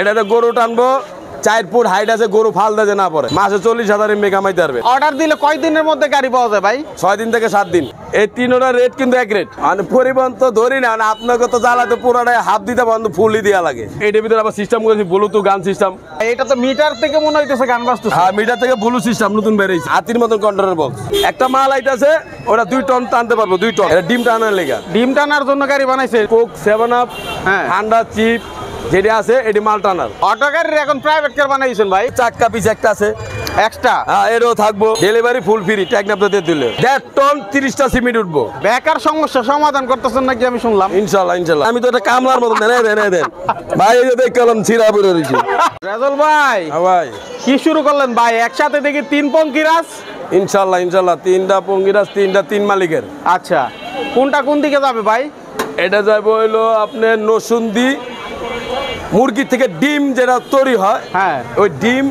এটাতে গরু টানবো 4 ফুট হাইট আছে, গরু ফাল দেয় না পরে। মাসে 40,000 এমবি কামাইতে পারবে। অর্ডার দিলে কয় দিনের মধ্যে গাড়ি পাওয়া যায় ভাই? 6 দিন থেকে 7 দিন। এই তিনটা রেট কিন্তু এক রেট। মানে পরিবহন তো ধরি না, আপনাকে তো জ্বালাতে পুরোটাই হাফ দিতে বন্ধু ফুলই দেওয়া লাগে। এটার ভিতরে আবার সিস্টেম করেছি ব্লুটুথ গান সিস্টেম। এটা তো মিটার থেকে মনে হইতেছে গান বাজতেছে। হ্যাঁ, মিটার থেকে ব্লু সিস্টেম নতুন বেরিয়েছে। হাতির মতন কন্ট্রোলার বক্স। একটা মাল আইতাছে, ওটা 2 টন টানতে পারবো, 2 টন। এটা ডিম টানার লেগা। ডিম টানার জন্য গাড়ি বানাইছে। কোক 7 আপ, ঠান্ডা চিপ যেটা আছে এটি মাল টানার। অটো গাড়ির এখন প্রাইভেট কার বানাইছেন ভাই? চাক্কা পিছ একটা আছে এক্সট্রা। হ্যাঁ, এরও থাকবো। ডেলিভারি ফুল ফ্রি, ট্যাগনাপতে দিলে 1.5 টন 30টা সিমেন্ট উঠবো। বেকার সমস্যা সমাধান করতেছেন নাকি আমি শুনলাম? ইনশাআল্লাহ ইনশাআল্লাহ। আমি তো এটা কামলার মতন দেন ভাই, এই যে দেখলাম ছিড়া পড়ে রইছে। রেজল ভাই, হ্যাঁ ভাই, কি শুরু করলেন ভাই? একসাথে দেখি 3 পঙ্কিরাজ। ইনশাআল্লাহ ইনশাআল্লাহ, 3টা পঙ্গিরাজ, 3টা 3 মালিকের। আচ্ছা, কোনটা কোন দিকে যাবে ভাই? এটা যাবো হইলো আপনার নসুন্দি। মুরগির থেকে ডিম যেটা তৈরি হয়, হ্যাঁ, ওই ডিম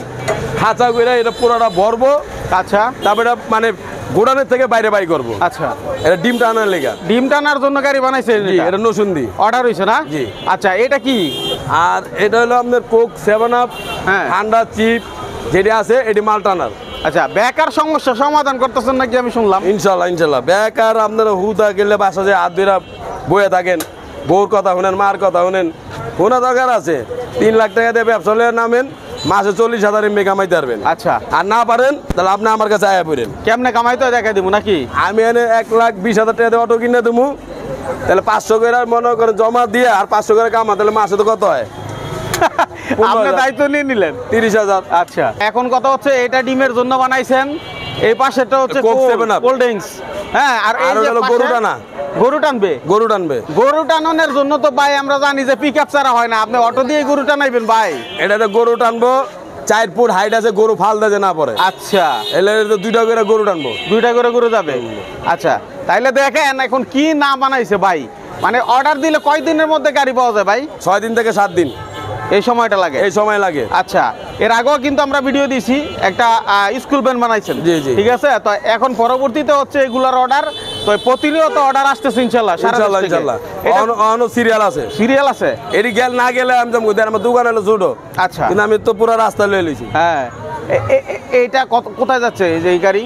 খাঁচা করে এটা পুরোটা ভরবো। আচ্ছা, তারপরে মানে গোডানের থেকে বাইরে বাই করবো। আচ্ছা, এটা ডিম টানার লেগা। ডিম টানার জন্য গাড়ি বানাইছে। এটা নসুন্দি অর্ডার হইছে না? জি। আচ্ছা, এটা কি? আর এটা হলো আপনার কোক 7 আপ, ঠান্ডা চিপ যেটা আছে এটি মাল টানার। আচ্ছা, বেকার সমস্যা সমাধান করতেছেন নাকি আমি শুনলাম? ইনশাআল্লাহ ইনশাআল্লাহ। বেকার আপনারা হুদা গেলে বাসা যে হাত ধরে বয়ে থাকেন, বউর কথা শুনেন, মার কথা শুনেন, শোনা দরকার আছে। 3 লাখ টাকা দিয়ে ব্যবসা নামেন, মাসে 40,000 এমবি কামাইতে পারবেন। আচ্ছা, আর না পারেন তাহলে আপনি আমার কাছে আয়া পড়েন। কেমনে কামাইতে দেখাই দিব নাকি? আমি এনে 1,20,000 টাকা দিয়ে অটো কিনে দেবো, তাহলে 500 করে মনে করেন জমা দিয়ে আর 500 করে কামা, তাহলে মাসে তো কত হয়? আপনি দায়িত্ব নিয়ে নিলেন 30,000। আচ্ছা, এখন কথা হচ্ছে এটা ডিমের জন্য বানাইছেন, এই পাশেটা হচ্ছে কোক 7 আপ, কোল্ড ড্রিঙ্কস। হ্যাঁ, আর এই যে গরু টানা। গরু টানবে? গরু টানবে। গরু টানানোর জন্য তো ভাই আমরা জানি যে পিকআপ ছাড়া হয় না, আপনি অটো দিয়ে গরু টানাইবেন ভাই? এটাতে গরু টানবো 4 ফুট হাইট আছে, গরু ফাল দেয় না পরে। আচ্ছা, এলে 2টা করে গরু টানবো। 2টা করে গরু যাবে। আচ্ছা, তাইলে দেখেন এখন কি না বানাইছে ভাই। মানে অর্ডার দিলে কয় দিনের মধ্যে গাড়ি পাওয়া যায় ভাই? 6 দিন থেকে 7 দিন এই সময়টা লাগে। এই সময় লাগে। আচ্ছা, এর আগেও কিন্তু আমরা ভিডিও দিছি, একটা স্কুল ভ্যান বানাইছেন। জি জি, ঠিক আছে। তো এখন পরবর্তীতে হচ্ছে এগুলার অর্ডার, তো প্রতিনিয়ত অর্ডার আসতেছে ইনশাআল্লাহ। ইনশাআল্লাহ ইনশাআল্লাহ। অনো সিরিয়াল আছে। সিরিয়াল আছে। এরি গেল না গেলে আমি যাবো, আমার দোকান হলো ছোট। আচ্ছা, কিন্তু আমি তো পুরো রাস্তা লয়ে লইছি। হ্যাঁ, এইটা কোথায় যাচ্ছে এই যে এই গাড়ি?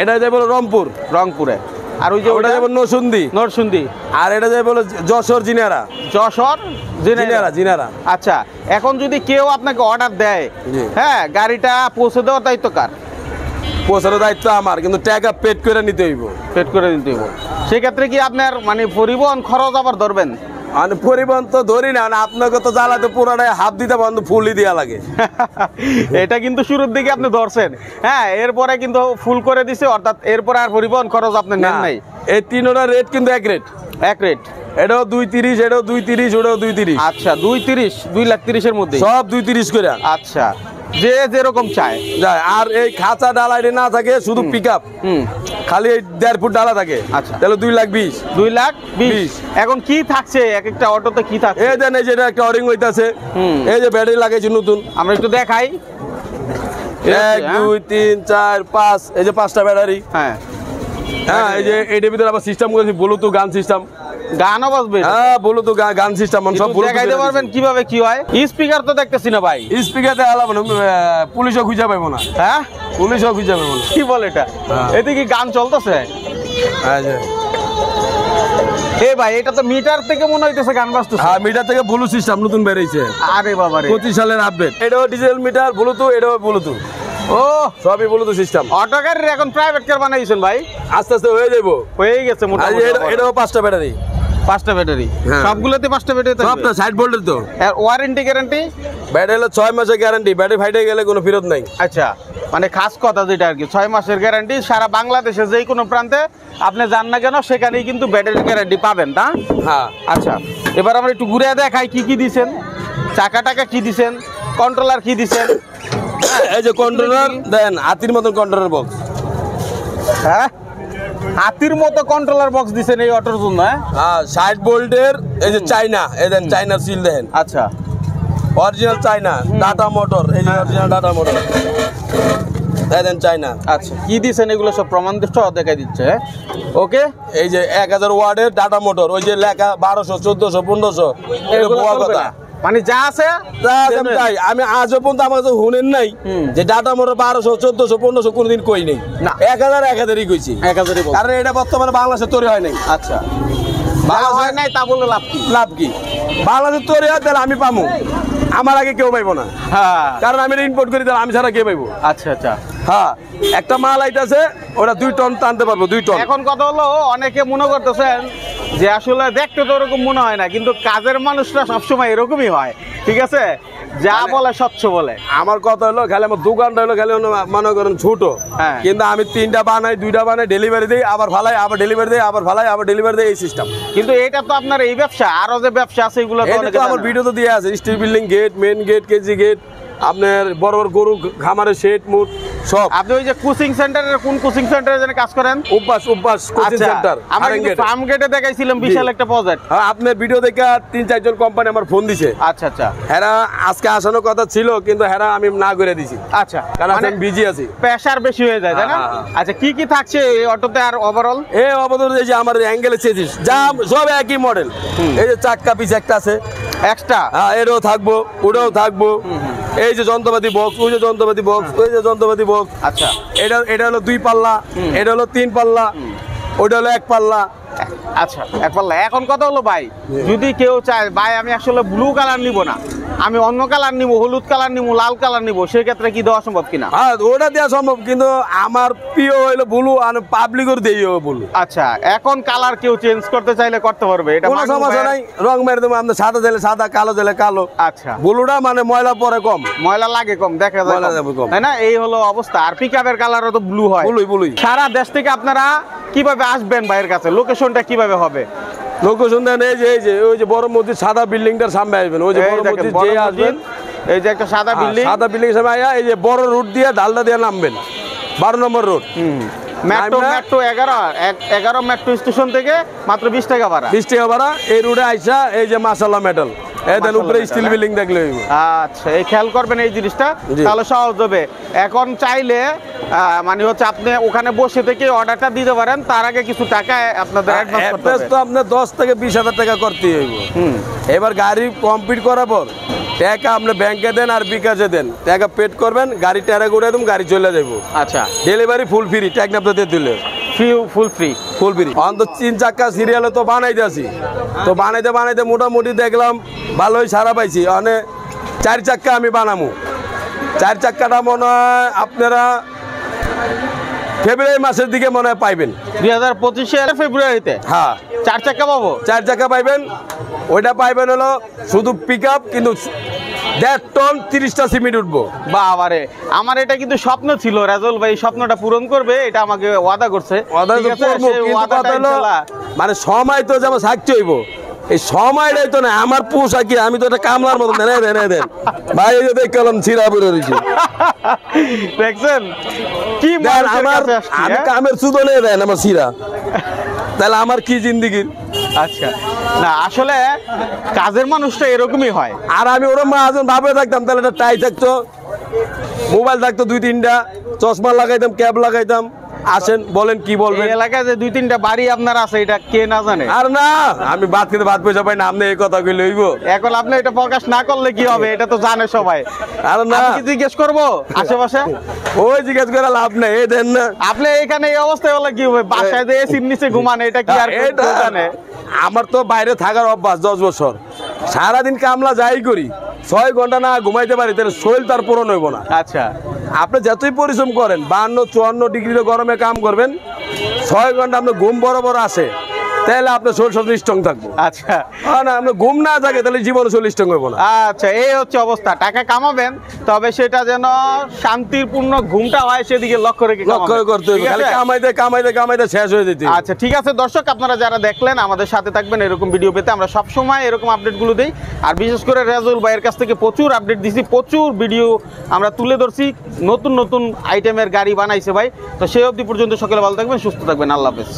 এটা যাবে রংপুর। রংপুরে। আর ওই যে ওটা যাবে নরসুন্দি। নরসুন্দি। আর এটা যাবে বলে যশোর জিনারা। যশোর জিনারা জিনারা। আচ্ছা, এখন যদি কেউ আপনাকে অর্ডার দেয়, হ্যাঁ, গাড়িটা পৌঁছে দেওয়ার দায়িত্ব কার? পৌঁছানোর দায়িত্ব আমার, কিন্তু টাকা পেড করে নিতে হইব। পেড করে নিতে হইব। সেক্ষেত্রে কি আপনার মানে পরিবহন খরচ আবার ধরবেন? মানে পরিবহন তো ধরি না, আপনাকে তো জ্বালাতে পুরোটাই হাফ দিতে বন্ধু ফুলই দেওয়া লাগে। এটা কিন্তু শুরুর দিকে আপনি ধরছেন, হ্যাঁ, এরপরে কিন্তু ফুল করে দিছে, অর্থাৎ এরপরে আর পরিবহন খরচ আপনি নেন নাই। এই তিনটা রেট কিন্তু এক রেট। এক রেট। এটাও 230, এটাও 230, ওটাও 230। আচ্ছা, 230, 2,30,000 এর মধ্যে সব 230 করে। আচ্ছা, যে যেরকম চায় যায়। আর এই খাঁচা ডালাইটি না থাকে, শুধু পিকআপ, খালি 1.5 ফুট ডালা থাকে। আচ্ছা, তাহলে 2,20,000। 2,20,000। এখন কি থাকছে এক একটা অটোতে? কি থাকছে? এই দেন, এই যেটা একটা অরিং হইতাছে, এই যে ব্যাটারি লাগাইছি নতুন, আমরা একটু দেখাই। 1 2 3 4 5, এই যে 5টা ব্যাটারি। হ্যাঁ হ্যাঁ, এই যে এটার ভিতরে আবার সিস্টেম করেছি ব্লুটুথ গান সিস্টেম। গানও বাজবে? হ্যাঁ, ব্লুটুথ গান সিস্টেম সব দেখাইতে পারবেন কিভাবে কি হয়? স্পিকার তো দেখতেছি না ভাই। স্পিকারতে আলাবো না, পুলিশও খুঁজে পাবো না। হ্যাঁ, পুলিশও খুঁজে পাবো না। কি বলে এটা? এতে কি গান চলতেছে? এ ভাই, এটা তো মিটার থেকে মনে হইতেছে গান বাজতেছে। হ্যাঁ, মিটার থেকে ব্লু সিস্টেম নতুন বেরিয়েছে। আরে বাবা রে, 25 সালের আপডেট। এটাও ডিজিটাল মিটার, ব্লুটুথ, এটাও ব্লুটুথ। ও, সবই ব্লুটুথ সিস্টেম। অটো গাড়ির এখন প্রাইভেট কার বানাইছেন ভাই? আস্তে আস্তে হয়ে যাবো, হয়ে গেছে মোটামুটি। এটাও 5টা ব্যাটারি। 5টা ব্যাটারি? সবগুলোতে 5টা ব্যাটারি থাকবে? সবটা 60 ভোল্টের তো। আর ওয়ারেন্টি গ্যারান্টি? ব্যাটারি হলো 6 মাসের গ্যারান্টি, ব্যাটারি ফাইটে গেলে কোনো ফেরত নাই। আচ্ছা, মানে খাস কথা যেটা আর কি, 6 মাসের গ্যারান্টি। সারা বাংলাদেশে যে কোনো প্রান্তে আপনি যান না কেন, সেখানেই কিন্তু ব্যাটারি গ্যারান্টি পাবেন, না? হ্যাঁ। আচ্ছা, এবার আমরা একটু ঘুরে দেখাই কি কি দিছেন। চাকা টাকা কি দিছেন, কন্ট্রোলার কি দিছেন। এই যে কন্ট্রোলার দেন, হাতির মতন কন্ট্রোলার বক্স। হ্যাঁ, হাতির মতো কন্ট্রোলার বক্স দিছেন এই অটোর জন্য? হ্যাঁ, 60 ভোল্টের। এই যে চাইনা, এই দেন চাইনার সিল দেন। আচ্ছা, অরিজিনাল চাইনা টাটা মোটর। এই যে অরিজিনাল টাটা মোটর, দেন চাইনা। আচ্ছা, কি দিছেন এগুলো সব প্রমাণ দেখাই দিচ্ছে। ওকে, এই যে 1000 ওয়াটের টাটা মোটর, ওই যে লেখা 1200 1400 1500, এটা ভুয়া কথা। মানে যা আছে তাই আমি আজও পর্যন্ত আমার তো হুনেন নাই যে ডাটা মোটর 1200 1400 1500 কোনদিন কই নেই না। 1000 1000ই কইছি 1000ই বল। কারণ এটা বর্তমানে বাংলাদেশে তৈরি হয় নাই। আচ্ছা যা হয় নাই তা বলে লাভ কি? লাভ কি? বাংলাদেশে তৈরি হয় তাহলে আমি পাবো, আমার আগে কেউ পাইবো না, হ্যাঁ কারণ আমি ইম্পোর্ট করি, তাহলে আমি ছাড়া কে পাইবো? আচ্ছা আচ্ছা। হ্যাঁ, একটা মাল আইতাছে ওটা 2 টন টানতে পারবো, 2 টন। এখন কথা হলো অনেকে মনে করতেছেন যে আসলে দেখতে তো ওরকম মনে হয় না, কিন্তু কাজের মানুষরা সবসময় এরকমই হয়, ঠিক আছে, যা বলে স্বচ্ছ বলে। আমার কথা হলো খালি আমার দোকানটা হলো খালি মনে করেন ছোট, হ্যাঁ। কিন্তু আমি 3টা বানাই 2টা বানাই ডেলিভারি দিই, আবার ফালাই, আবার ডেলিভারি দিই, আবার ফালাই, আবার ডেলিভারি দিই, এই সিস্টেম। কিন্তু এটা তো আপনার এই ব্যবসা, আরো যে ব্যবসা আছে এগুলো তো এটা অনেকে তো জানে আমার না। ভিডিও তো দিয়ে আছে, steel building gate, main gate, কেজি গেট, আপনার বড় বড় গরু খামারের শেড মুট সব। আপনি ওই যে কোচিং সেন্টারের কোন কোচিং সেন্টারে যেন কাজ করেন? অভ্যাস কোচিং আচ্ছা, সেন্টার আমরা কিন্তু ফার্ম গেটে দেখাইছিলাম বিশাল একটা প্রজেক্ট। হ্যাঁ, আপনার ভিডিও দেখে 3-4 জন কোম্পানি আমার ফোন দিছে। আচ্ছা আচ্ছা হেরা আজকে আসানোর কথা ছিল, কিন্তু হেরা আমি না করে দিছি, আচ্ছা, কারণ মানে আমি বিজি আছি। প্রেসার বেশি হয়ে যায় তাই না? হ্যাঁ, হ্যাঁ। আচ্ছা, কি কি থাকছে এই অটোতে আর ওভারঅল? এই অবদান এই যে আমার অ্যাঙ্গেলে চেয়েছিস যা সব একই মডেল। এই যে চাক্কা পিস একটা আছে, এক্সট্রা হ্যাঁ, এটাও থাকবো, ওটাও থাকবো। এই যে যন্ত্রপাতি বক্স, ওই যে যন্ত্রপাতি বক্স, ওই যে যন্ত্রপাতি বক্স। আচ্ছা, এটা হলো 2 পাল্লা, এটা হলো 3 পাল্লা, ওটা হলো 1 পাল্লা। আচ্ছা, এক পাল্লা। এখন কথা হলো ভাই, যদি কেউ চায় ভাই আমি আসলে ব্লু কালার নিব না, আমি অন্য কালার নিব, হলুদ কালার নিব, লাল কালার নিব, সেক্ষেত্রে কি দেওয়া সম্ভব কিনা? হ্যাঁ, ওটা দেওয়া সম্ভব, কিন্তু আমার প্রিয় হইলো ব্লু, আর পাবলিকের দেইও ব্লু। আচ্ছা, এখন কালার কেউ চেঞ্জ করতে চাইলে করতে পারবে, এটা কোনো মাগুর সমস্যা নাই, ভাইয়ের- রং মেরে দেবো। আপনার সাদা দিলে সাদা, কালো দিলে কালো। আচ্ছা, ব্লুটা মানে ময়লা পরে কম, ময়লা লাগে কম, দেখা যায় ময়লা কম, যাবে কম। তাই না? এই হলো অবস্থা। আর পিকআপের কালারও তো ব্লু হয়। ব্লুই। সারা দেশ থেকে আপনারা কিভাবে আসবেন ভাইয়ের কাছে? লোকেশনটা কিভাবে হবে? লোকেশন দেন এই যে ওই যে বড় মসজিদ সাদা বিল্ডিংটার সামনে আসবেন, ওই যে এই বড় দেখেন, মসজিদ বড় যে মসজিদ, আসবেন, এই যে একটা সাদা বিল্ডিং, সাদা বিল্ডিং এর সামনে আয়া এই যে বড় রুট দিয়ে ডালদা দিয়ে নামবেন, 12 নম্বর রোড। মেট্রো আমরা- মেট্রো 11 মেট্রো স্টেশন থেকে মাত্র 20 টাকা ভাড়া। 20 টাকা ভাড়া। এই রোডে আইসা এই যে মাশাআল্লাহ মেটাল, এই দেন উপরে মাশাআল্লাহ স্টিল metal, বিল্ডিং দেখলে হইব। আচ্ছা, এই খেয়াল করবেন এই জিনিসটা, জি। তাহলে সহজ হবে। এখন চাইলে মানে হচ্ছে আপনি ওখানে বসে থেকে অর্ডারটা দিতে পারেন, তার আগে কিছু টাকা আপনাদের অ্যাডভান্স করতে অ্যাডভান্স হবে। তো আপনার 10 থেকে 20,000 টাকা করতে হইব। হুম, এবার গাড়ি কমপ্লিট করার পর টাকা আপনি ব্যাংকে দেন আর বিকাশে দেন, টাকা পেড করবেন, গাড়ি টেরা করে দেবেন, গাড়ি চলে যাবো। আচ্ছা, ডেলিভারি ফুল ফ্রি, টাকা আপনাদের দিলে ফুল ফ্রি। Full free. অন্তত 3 চাক্কা সিরিয়ালে তো বানাইতে আছি, তো বানাইতে মোটামুটি দেখলাম ভালোই সারা পাইছি। মানে 4 চাক্কা আমি বানামু, 4 চাক্কাটা মনে হয় আপনারা ফেব্রুয়ারি মাসের দিকে মনে হয় পাইবেন। 2025 ফেব্রুয়ারিতে হ্যাঁ, 4 চাকা পাবো। 4 চাক্কা পাইবেন। ওইটা পাইবেন হলো শুধু পিক আপ, কিন্তু 1.5 টন 30টা সিমেন্ট উঠবো। বাবারে, আমার এটা কিন্তু স্বপ্ন ছিল, রাজল ভাই স্বপ্নটা পূরণ করবে, এটা আমাকে ওয়াদা করছে। ওটা ঠিক তো আছে, করবো, সেই কিন্তু ওয়াদাটা কথা হলো ইনশাআল্লাহ। মানে সময় তো যেমন থাকতে হইব, এই সময়টাই তো না আমার পোশাক কি, আমি তো একটা কামলার মতন দেন ভাই, এই যে দেখলাম ছিঁড়া বেরো রয়েছে, দেখছেন কি দেন মানুষের আমার, কাছে আসছি, আমি হ্যাঁ? কামের সুদনে দেন আমার ছিঁড়া, তাহলে আমার কি জিন্দিগির। আচ্ছা, না আসলে কাজের মানুষটা এরকমই হয়। আর আমি ওরম মাহাজন ভাবে থাকতাম, তাহলে একটা টাই থাকতো, মোবাইল থাকতো 2-3টা, চশমা লাগাইতাম, ক্যাপ লাগাইতাম। আসেন বলেন কি বলবেন। এই এলাকায় যে 2-3টা বাড়ি আপনার আছে, এটা কে না জানে? আর না, আমি ভাত খেতে ভাত পয়সা পাই না, আপনি এই কথা কইলে হইব? এখন আপনি এটা প্রকাশ না করলে কি হবে? এটা তো জানে সবাই। আর না, আমি কি জিজ্ঞেস করবো আশেপাশে? ওই জিজ্ঞেস করে লাভ নেই, এই দেন না। আপনি এখানে এই অবস্থায় হলে কি হবে? বাসায় যে এসির নিচে ঘুমান, এটা কি আর কেউ এটা জানে? আমার তো বাইরে থাকার অভ্যাস 10 বছর, সারাদিন কামলা যাই করি, 6 ঘন্টা না ঘুমাইতে পারি, তাহলে শরীর তার পূরণ হইব না। আচ্ছা, আপনি যতই পরিশ্রম করেন, 52-54 ডিগ্রির গরমে কাম করবেন, 6 ঘন্টা আপনার ঘুম বরাবর আসে, তাহলে আপনার শরীর সব স্ট্রং থাকবো। আচ্ছা, আর না, আপনার ঘুম না থাকে তাহলে জীবনে শরীর স্ট্রং হইব না। আচ্ছা, এই হচ্ছে অবস্থা। টাকা কামাবেন, তবে সেটা যেন শান্তিপূর্ণ ঘুমটা হয়, সেদিকে লক্ষ্য রেখে লক্ষ্য কামাবেন। করতে হবে, ঠিক খালি আছে? কামাইতে শেষ হয়ে যেতে হবে। আচ্ছা, ঠিক আছে দর্শক, আপনারা যারা দেখলেন আমাদের সাথে থাকবেন এরকম ভিডিও পেতে। আমরা সব সময় এরকম আপডেটগুলো দেই, আর বিশেষ করে রাজুল ভাইয়ের কাছ থেকে প্রচুর আপডেট দিছি, প্রচুর ভিডিও আমরা তুলে ধরছি, নতুন নতুন আইটেমের গাড়ি বানাইছে ভাই। তো সেই অবধি পর্যন্ত সকলে ভালো থাকবেন, সুস্থ থাকবেন, আল্লাহ হাফেজ।